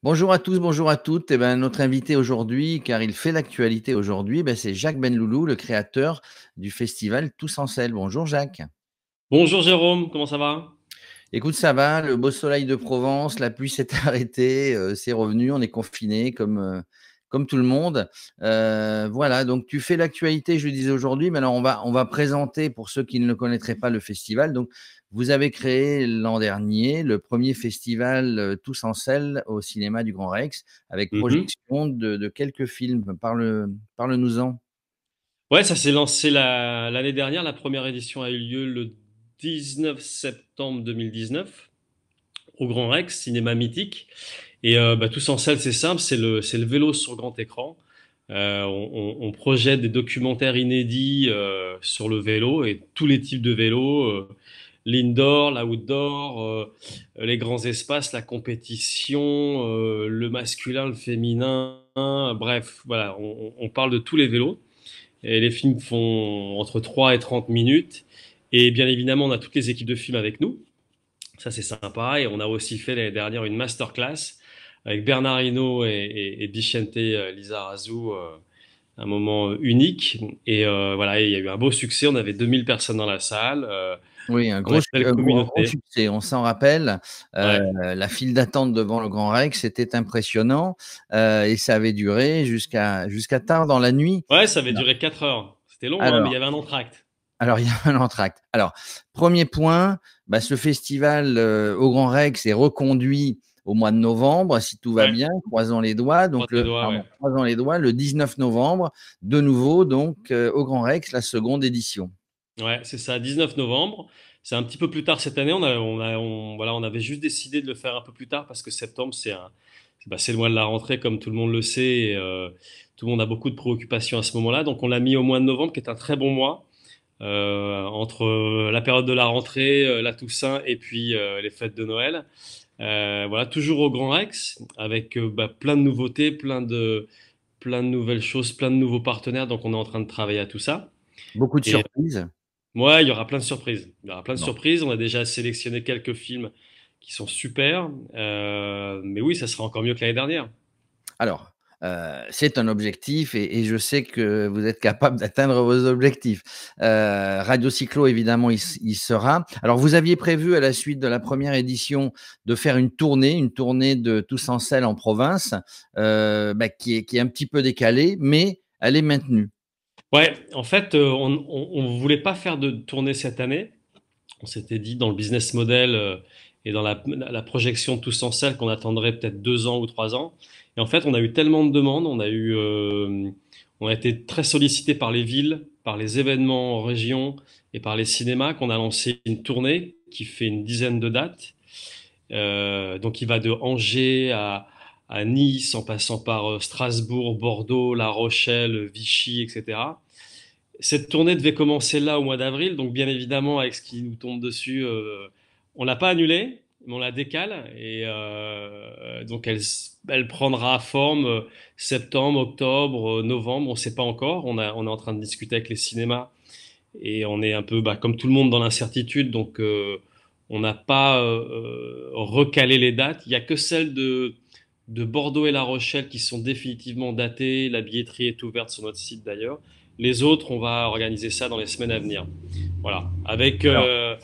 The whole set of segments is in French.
Bonjour à tous, bonjour à toutes. Notre invité aujourd'hui, car il fait l'actualité aujourd'hui, c'est Jacques Benloulou, le créateur du festival Tous en Selle. Bonjour Jacques. Bonjour Jérôme, comment ça va? Écoute, ça va, le beau soleil de Provence, la pluie s'est arrêtée, c'est revenu, on est confiné comme tout le monde. Voilà, donc tu fais l'actualité, je le disais aujourd'hui, mais alors on va présenter pour ceux qui ne le connaîtraient pas le festival. Donc, vous avez créé l'an dernier le premier festival Tous en Selle au cinéma du Grand Rex, avec Mhm. projection de quelques films. Parle-nous-en. Ouais, ça s'est lancé l'année dernière. La première édition a eu lieu le 19 septembre 2019 au Grand Rex, cinéma mythique. Et Tous en salle, c'est simple, c'est le vélo sur grand écran. On projette des documentaires inédits sur le vélo et tous les types de vélos, l'indoor, l'outdoor, les grands espaces, la compétition, le masculin, le féminin. Bref, voilà, on parle de tous les vélos. Et les films font entre 3 et 30 minutes. Et bien évidemment, on a toutes les équipes de films avec nous. Ça, c'est sympa. Et on a aussi fait l'année dernière une masterclass avec Bernard Hinault et Bichente Lizarazu, un moment unique. Et voilà, il y a eu un beau succès. On avait 2000 personnes dans la salle. Oui, On a une belle un gros communauté. succès, on s'en rappelle. Ouais. La file d'attente devant le Grand Rex, c'était impressionnant, et ça avait duré jusqu'à tard dans la nuit. Ouais, ça avait duré 4 heures. C'était long, hein, mais il Alors y avait un entracte. alors il y a un entracte. Alors, premier point, ce festival, au Grand Rex est reconduit au mois de novembre, si tout va Ouais, bien, croisons les doigts. croise les doigts, ouais. Croisons les doigts, le 19 novembre, de nouveau donc, au Grand Rex, la seconde édition. Ouais, c'est ça, 19 novembre. C'est un petit peu plus tard cette année. Voilà, on avait juste décidé de le faire un peu plus tard parce que septembre, c'est le mois de la rentrée, comme tout le monde le sait. Et, tout le monde a beaucoup de préoccupations à ce moment-là. Donc, on l'a mis au mois de novembre, qui est un très bon mois, entre la période de la rentrée, la Toussaint et puis les fêtes de Noël. Voilà, toujours au Grand Rex, avec plein de nouveautés, plein de nouvelles choses, plein de nouveaux partenaires. Donc, on est en train de travailler à tout ça. Beaucoup de Et surprises. ouais, il y aura plein de surprises. Il y aura plein de Bon. surprises. On a déjà sélectionné quelques films qui sont super. Mais oui, ça sera encore mieux que l'année dernière. Alors, c'est un objectif et je sais que vous êtes capable d'atteindre vos objectifs. Radio Cyclo, évidemment, il sera. Alors, vous aviez prévu, à la suite de la première édition, de faire une tournée de Tous en Selle en province, qui est un petit peu décalée, mais elle est maintenue. Ouais, en fait, on voulait pas faire de tournée cette année. On s'était dit dans le business model et dans la projection de Tous en Salle qu'on attendrait peut-être 2 ans ou 3 ans. Et en fait, on a eu tellement de demandes, on a été très sollicité par les villes, par les événements en région et par les cinémas qu'on a lancé une tournée qui fait une dizaine de dates. Donc il va de Angers à Nice, en passant par Strasbourg, Bordeaux, La Rochelle, Vichy, etc. Cette tournée devait commencer là au mois d'avril, donc bien évidemment avec ce qui nous tombe dessus, on l'a pas annulée, mais on la décale et donc elle prendra forme septembre, octobre, novembre, on ne sait pas encore. On est en train de discuter avec les cinémas et on est un peu comme tout le monde dans l'incertitude, donc on n'a pas recalé les dates. Il y a que celles de Bordeaux et La Rochelle qui sont définitivement datées. La billetterie est ouverte sur notre site d'ailleurs. Les autres, on va organiser ça dans les semaines à venir. Voilà, avec Alors,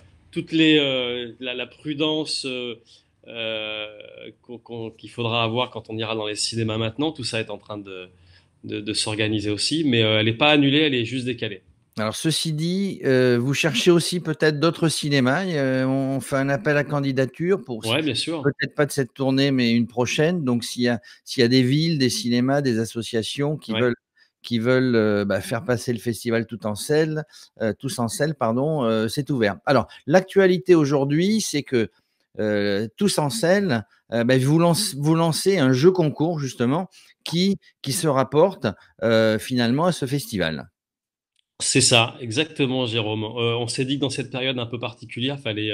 la prudence qu'il faudra avoir quand on ira dans les cinémas maintenant. Tout ça est en train de s'organiser aussi, mais elle n'est pas annulée, elle est juste décalée. ceci dit, vous cherchez aussi peut-être d'autres cinémas? On fait un appel à candidature pour Ouais, bien sûr. peut-être pas de cette tournée, mais une prochaine. Donc s'il y a des villes, des cinémas, des associations Ouais. qui veulent, faire passer le festival Tous en Selle, pardon, c'est ouvert. Alors, l'actualité aujourd'hui, c'est que, Tous en Selle, vous lancez un jeu concours justement qui se rapporte, finalement à ce festival. C'est ça, exactement, Jérôme. On s'est dit que dans cette période un peu particulière, fallait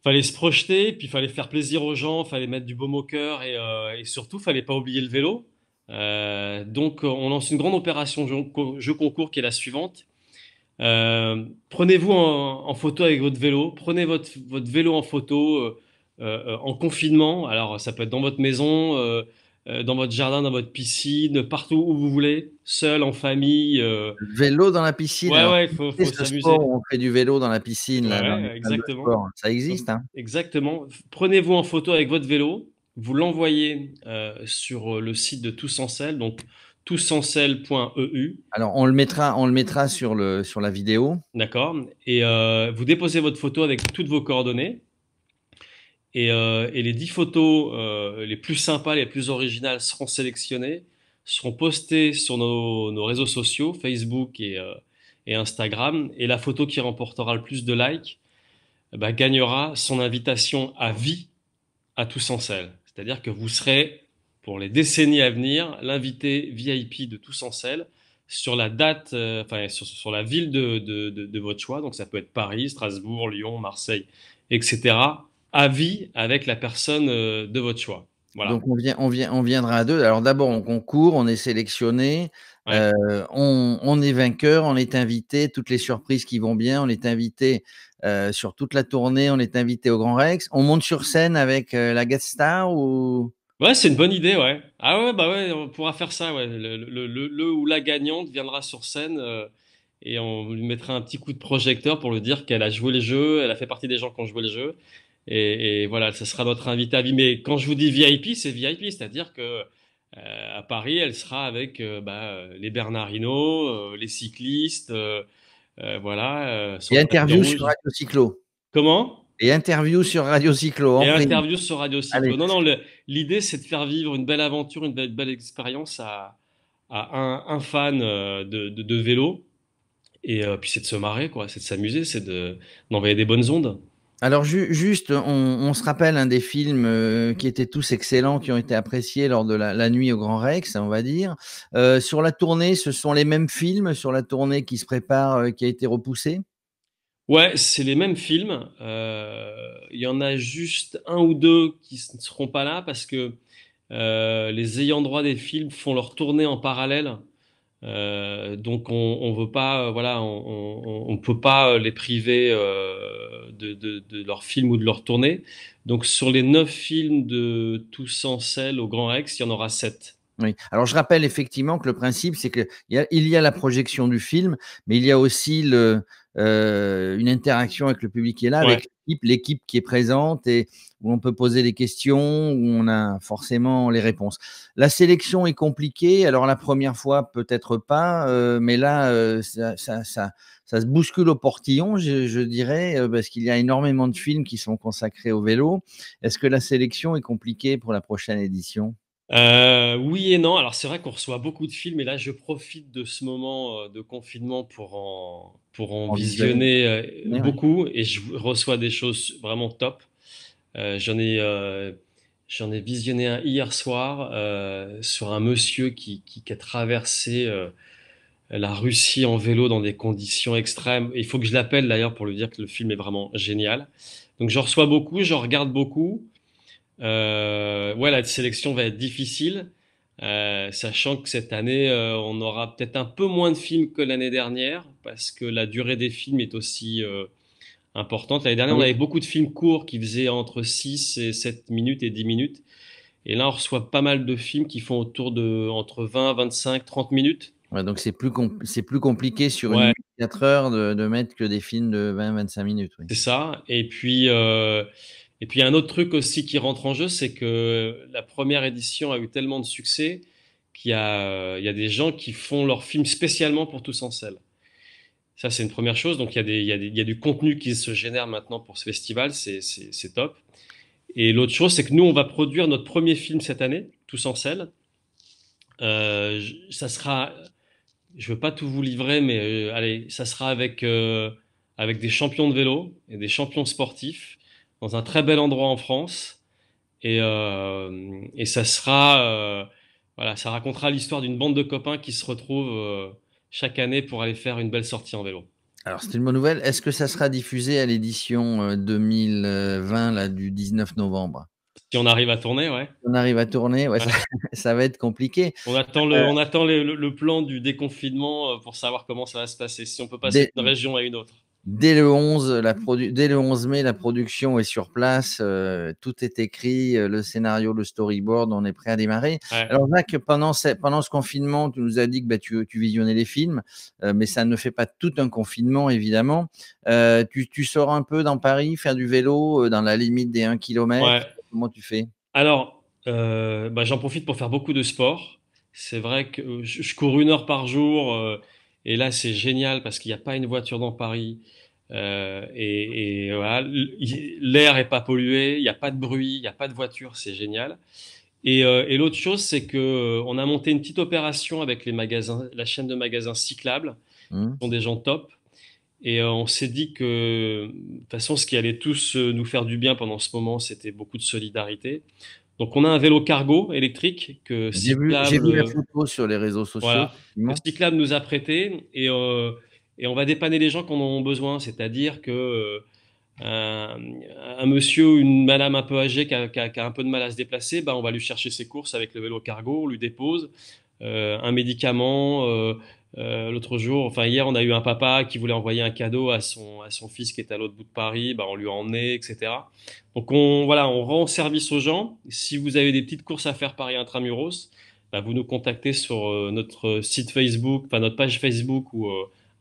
se projeter, puis fallait faire plaisir aux gens, fallait mettre du baume au cœur et surtout, fallait pas oublier le vélo. Donc, on lance une grande opération jeu concours qui est la suivante. Prenez-vous en photo avec votre vélo, prenez votre vélo en photo, en confinement. Alors, ça peut être dans votre maison, dans votre jardin, dans votre piscine, partout où vous voulez, seul, en famille. Le vélo dans la piscine, Ouais, alors ouais, c'est faut ce sport s'amuser. où on fait du vélo dans la piscine, Ouais, là, dans les ouais, salles de exactement. sport? Ça existe, hein? Exactement. Prenez-vous en photo avec votre vélo, vous l'envoyez sur le site de Tous en Selle, donc tousenseL.eu, Alors on le mettra sur la vidéo. d'accord? Et vous déposez votre photo avec toutes vos coordonnées. Et les 10 photos les plus sympas, les plus originales seront sélectionnées, seront postées sur nos réseaux sociaux, Facebook et Instagram. Et la photo qui remportera le plus de likes bah, gagnera son invitation à vie à Tous en Selle. C'est-à-dire que vous serez, pour les décennies à venir, l'invité VIP de Tous en Selle sur la date, enfin sur la ville de votre choix. Donc ça peut être Paris, Strasbourg, Lyon, Marseille, etc. À vie avec la personne de votre choix. Voilà. Donc on viendra à 2. Alors d'abord on concourt, on est sélectionné, Ouais. on est vainqueur, on est invité, toutes les surprises qui vont bien, on est invité, sur toute la tournée, on est invité au Grand Rex. On monte sur scène avec, la guest star ou? Ouais, c'est une bonne idée, ouais. Ah ouais, bah ouais, on pourra faire ça, ouais. Le ou la gagnante viendra sur scène et on lui mettra un petit coup de projecteur pour lui dire qu'elle a joué le jeu, elle a fait partie des gens qui ont joué le jeu. Et voilà, ça sera notre invité à vie. Mais quand je vous dis VIP, c'est VIP, c'est-à-dire que à Paris, elle sera avec les Bernard Hinault, les cyclistes, voilà, sur Et le tapis interview sur rouge. Radio Cyclo Comment? et interview sur Radio Cyclo en Et prime. interview sur Radio Allez, Cyclo. Non, non, l'idée, c'est de faire vivre une belle aventure, une belle expérience à un fan de vélo. Et puis, c'est de se marrer, quoi. C'est de s'amuser, d'envoyer des bonnes ondes. alors juste on se rappelle, des films, qui étaient tous excellents, qui ont été appréciés lors de la nuit au Grand Rex, on va dire. Sur la tournée, ce sont les mêmes films sur la tournée qui se prépare, qui a été repoussée? Ouais, c'est les mêmes films. Il y en a juste un ou deux qui ne seront pas là parce que les ayants droit des films font leur tournée en parallèle. Donc on veut pas, voilà, on peut pas les priver de leur film ou de leur tournée. Donc sur les 9 films de Tous en Selle au Grand Rex, il y en aura 7. Oui. Alors je rappelle effectivement que le principe, c'est qu'il y a la projection du film, mais il y a aussi une interaction avec le public qui est là, Ouais. avec l'équipe qui est présente et où on peut poser des questions, où on a forcément les réponses. La sélection est compliquée, alors la première fois peut-être pas, mais là, ça se bouscule au portillon, je dirais, parce qu'il y a énormément de films qui sont consacrés au vélo. Est-ce que la sélection est compliquée pour la prochaine édition? Oui et non. Alors c'est vrai qu'on reçoit beaucoup de films et là je profite de ce moment de confinement pour en En visuel? visionner Ouais. beaucoup et je reçois des choses vraiment top. Euh, j'en ai euh, j'en ai visionné un hier soir sur un monsieur qui a traversé la Russie en vélo dans des conditions extrêmes. Il faut que je l'appelle d'ailleurs pour lui dire que le film est vraiment génial. Donc j'en reçois beaucoup, j'en regarde beaucoup. Ouais, la sélection va être difficile, sachant que cette année, on aura peut-être un peu moins de films que l'année dernière, parce que la durée des films est aussi importante. L'année Ah dernière, on oui. avait beaucoup de films courts qui faisaient entre 6 et 7 minutes et 10 minutes. Et là, on reçoit pas mal de films qui font autour de entre 20, 25, 30 minutes. Ouais, donc c'est plus compliqué sur une Ouais, nuit de 4 heures de mettre que des films de 20-25 minutes, oui. c'est ça. Et puis, il y a un autre truc aussi qui rentre en jeu, c'est que la première édition a eu tellement de succès il y a des gens qui font leurs films spécialement pour Tous en Selle. Ça, c'est une première chose. Donc, il y a du contenu qui se génère maintenant pour ce festival. C'est top. Et l'autre chose, c'est que nous, on va produire notre premier film cette année, Tous en Selle. Ça sera, je veux pas tout vous livrer, mais allez, ça sera avec des champions de vélo et des champions sportifs dans un très bel endroit en France. Et ça sera, voilà, ça racontera l'histoire d'une bande de copains qui se retrouvent chaque année pour aller faire une belle sortie en vélo. Alors c'est une bonne nouvelle. Est-ce que ça sera diffusé à l'édition, 2020 là, du 19 novembre? Si on arrive à tourner, ouais. On arrive à tourner, ouais, ça Ouais. ça va être compliqué. On attend le plan du déconfinement pour savoir comment ça va se passer, si on peut passer Dé d'une région à une autre. dès dès le 11 mai, la production est sur place, tout est écrit, le scénario, le storyboard, on est prêt à démarrer. Ouais. Alors Jacques, pendant ce confinement, tu nous as dit que bah, tu visionnais les films, mais ça ne fait pas tout un confinement, évidemment. Tu sors un peu dans Paris, faire du vélo, dans la limite des 1 kilomètre. Ouais. Comment tu fais? Alors, bah, j'en profite pour faire beaucoup de sport. C'est vrai que je cours 1 heure par jour, et là c'est génial parce qu'il n'y a pas une voiture dans Paris. Et voilà, l'air est pas pollué, il n'y a pas de bruit, il n'y a pas de voiture, c'est génial. Et l'autre chose, c'est que on a monté une petite opération avec les magasins, la chaîne de magasins cyclables, Mmh. qui sont des gens top. Et on s'est dit que, de toute façon, ce qui allait tous nous faire du bien pendant ce moment, c'était beaucoup de solidarité. Donc, on a un vélo cargo électrique que J'ai Cyclable, vu la photo sur les réseaux sociaux, voilà, que effectivement. Cyclable nous a prêté, et on va dépanner les gens qui en ont besoin. C'est-à-dire que un, un monsieur ou une madame un peu âgée qui a un peu de mal à se déplacer, bah, on va lui chercher ses courses avec le vélo cargo, on lui dépose un médicament. L'autre jour, enfin hier, on a eu un papa qui voulait envoyer un cadeau à son fils qui est à l'autre bout de Paris, bah, on lui a emmené, etc. Donc voilà, on rend service aux gens. Si vous avez des petites courses à faire Paris Intramuros, bah, vous nous contactez sur notre site Facebook, enfin notre page Facebook ou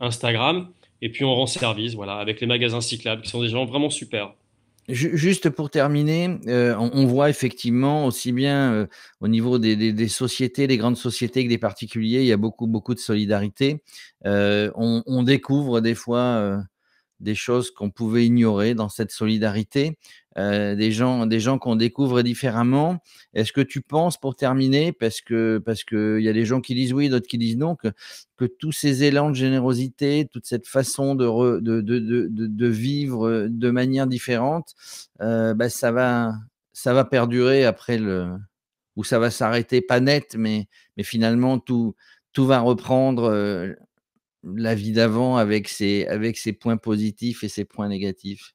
Instagram, et puis on rend service, voilà, avec les magasins cyclables qui sont des gens vraiment super. Juste pour terminer, on voit effectivement aussi bien, au niveau des sociétés, des grandes sociétés que des particuliers, il y a beaucoup de solidarité. On découvre des fois, des choses qu'on pouvait ignorer dans cette solidarité, des gens qu'on découvre différemment. Est-ce que tu penses, pour terminer, parce que il y a des gens qui disent oui, d'autres qui disent non, que tous ces élans de générosité, toute cette façon de vivre, de manière différente, bah, ça va perdurer après ou ça va s'arrêter, pas net, mais finalement tout va reprendre, la vie d'avant avec ses points positifs et ses points négatifs.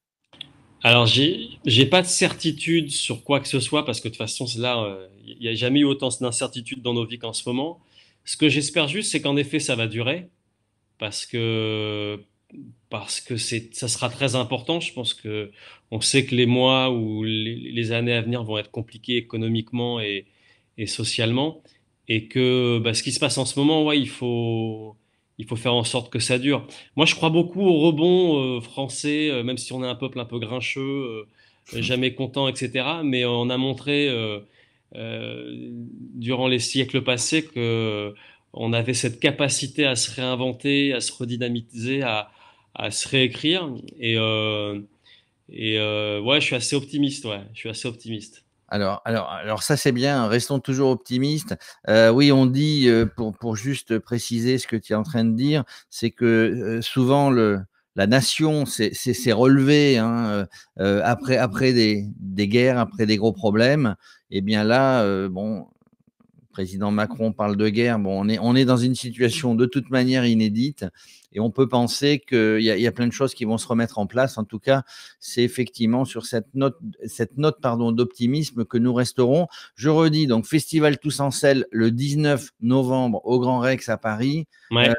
Alors, j'ai pas de certitude sur quoi que ce soit parce que de toute façon, là, il n'y a jamais eu autant d'incertitudes dans nos vies qu'en ce moment. Ce que j'espère juste, c'est qu'en effet, ça va durer parce que ça sera très important. Je pense que on sait que les mois ou les années à venir vont être compliquées économiquement et socialement, et que bah, ce qui se passe en ce moment, ouais, il faut faire en sorte que ça dure. Moi, je crois beaucoup au rebond français, même si on est un peuple un peu grincheux, jamais content, etc. Mais on a montré durant les siècles passés que on avait cette capacité à se réinventer, à se redynamiser, à se réécrire. Ouais, je suis assez optimiste. Ouais, je suis assez optimiste. Alors ça, c'est bien, restons toujours optimistes. Oui, on dit, pour juste préciser ce que tu es en train de dire, c'est que, souvent la nation s'est relevée, hein, après des guerres, après des gros problèmes. Et bien là, bon, président Macron parle de guerre. Bon, on est dans une situation de toute manière inédite et on peut penser qu'il y a plein de choses qui vont se remettre en place. En tout cas, c'est effectivement sur cette note pardon, d'optimisme que nous resterons. Je redis donc Festival Tous en Selle le 19 novembre au Grand Rex à Paris. Ouais.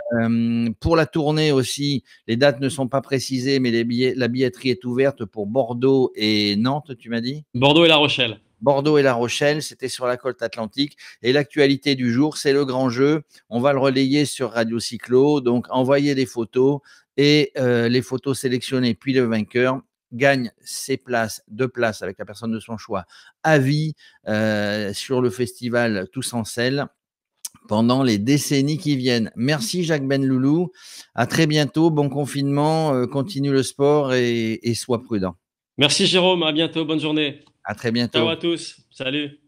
Pour la tournée aussi, les dates ne sont pas précisées, mais la billetterie est ouverte pour Bordeaux et Nantes, tu m'as dit? Bordeaux et La Rochelle. Bordeaux et La Rochelle, c'était sur la côte atlantique. Et l'actualité du jour, c'est le grand jeu. On va le relayer sur Radio Cyclo. Donc, envoyez des photos et les photos sélectionnées, puis le vainqueur gagne ses places, 2 places avec la personne de son choix, à vie sur le festival Tous en Selle pendant les décennies qui viennent. Merci Jacques Benloulou. À très bientôt. Bon confinement. Continue le sport et sois prudent. Merci Jérôme, à bientôt, bonne journée. À très Ciao bientôt. à tous, salut.